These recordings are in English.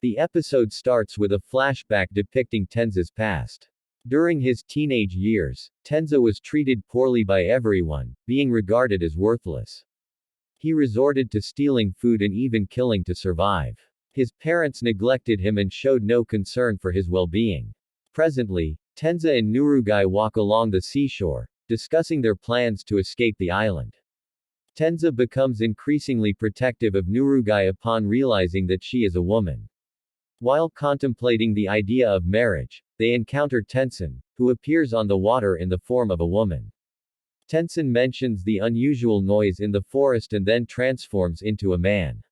The episode starts with a flashback depicting Tenza's past. During his teenage years, Tenza was treated poorly by everyone, being regarded as worthless. He resorted to stealing food and even killing to survive. His parents neglected him and showed no concern for his well-being. Presently, Tenza and Nurugai walk along the seashore, discussing their plans to escape the island. Tenza becomes increasingly protective of Nurugai upon realizing that she is a woman. While contemplating the idea of marriage, they encounter Tensen, who appears on the water in the form of a woman. Tensen mentions the unusual noise in the forest and then transforms into a man.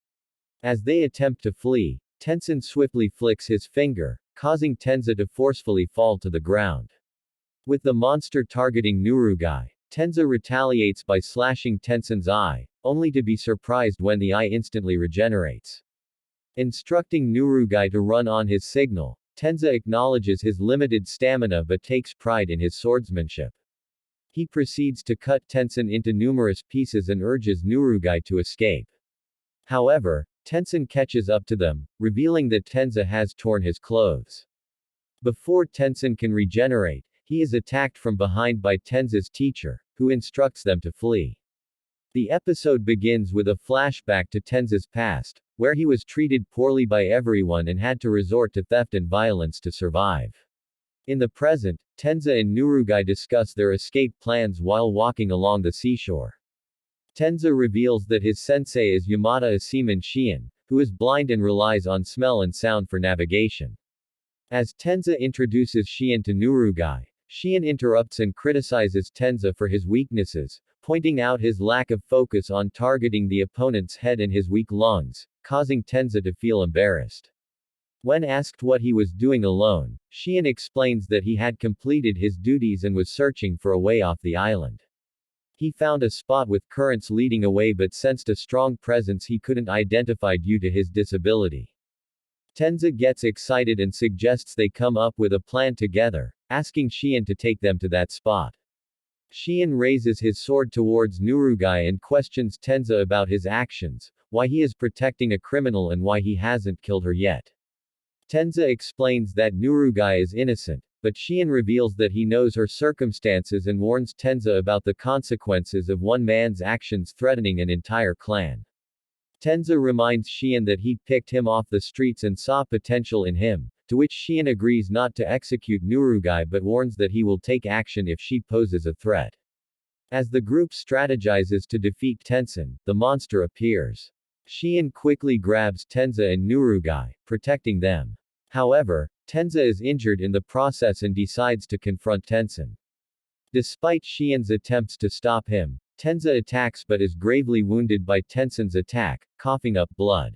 As they attempt to flee, Tensen swiftly flicks his finger, causing Tenza to forcefully fall to the ground. With the monster targeting Nurugai, Tenza retaliates by slashing Tensen's eye, only to be surprised when the eye instantly regenerates. Instructing Nurugai to run on his signal, Tenza acknowledges his limited stamina but takes pride in his swordsmanship. He proceeds to cut Tensen into numerous pieces and urges Nurugai to escape. However, Tensen catches up to them, revealing that Tenza has torn his clothes. Before Tensen can regenerate, he is attacked from behind by Tenza's teacher, who instructs them to flee. The episode begins with a flashback to Tenza's past, where he was treated poorly by everyone and had to resort to theft and violence to survive. In the present, Tenza and Nurugai discuss their escape plans while walking along the seashore. Tenza reveals that his sensei is Yamada Asiman Shion, who is blind and relies on smell and sound for navigation. As Tenza introduces Shion to Nurugai, Shion interrupts and criticizes Tenza for his weaknesses, pointing out his lack of focus on targeting the opponent's head and his weak lungs, causing Tenza to feel embarrassed. When asked what he was doing alone, Shion explains that he had completed his duties and was searching for a way off the island. He found a spot with currents leading away but sensed a strong presence he couldn't identify due to his disability. Tenza gets excited and suggests they come up with a plan together, asking Shion to take them to that spot. Shion raises his sword towards Nurugai and questions Tenza about his actions, why he is protecting a criminal and why he hasn't killed her yet. Tenza explains that Nurugai is innocent, but Shion reveals that he knows her circumstances and warns Tenza about the consequences of one man's actions threatening an entire clan. Tenza reminds Shion that he picked him off the streets and saw potential in him, to which Shion agrees not to execute Nurugai but warns that he will take action if she poses a threat. As the group strategizes to defeat Tensen, the monster appears. Shion quickly grabs Tenza and Nurugai, protecting them. However, Tenza is injured in the process and decides to confront Tensen. Despite Shion's attempts to stop him, Tenza attacks but is gravely wounded by Tensen's attack, coughing up blood.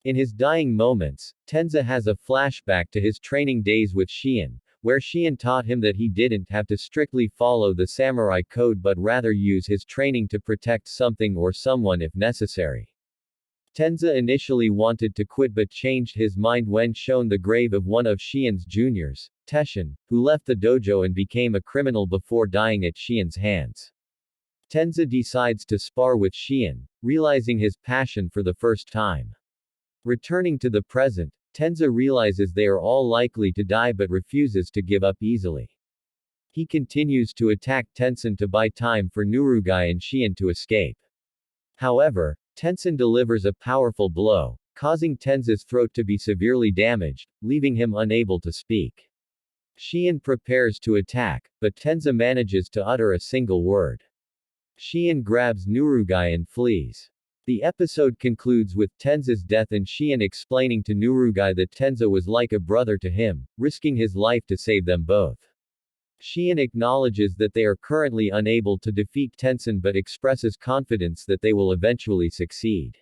In his dying moments, Tenza has a flashback to his training days with Shion, where Shion taught him that he didn't have to strictly follow the samurai code but rather use his training to protect something or someone if necessary. Tenza initially wanted to quit but changed his mind when shown the grave of one of Shion's juniors, Teshin, who left the dojo and became a criminal before dying at Shion's hands. Tenza decides to spar with Shion, realizing his passion for the first time. Returning to the present, Tenza realizes they are all likely to die but refuses to give up easily. He continues to attack Tensen to buy time for Nurugai and Shion to escape. However, Tensen delivers a powerful blow, causing Tenza's throat to be severely damaged, leaving him unable to speak. Shion prepares to attack, but Tenza manages to utter a single word. Shion grabs Nurugai and flees. The episode concludes with Tenza's death and Shion explaining to Nurugai that Tenza was like a brother to him, risking his life to save them both. Shion acknowledges that they are currently unable to defeat Tensen but expresses confidence that they will eventually succeed.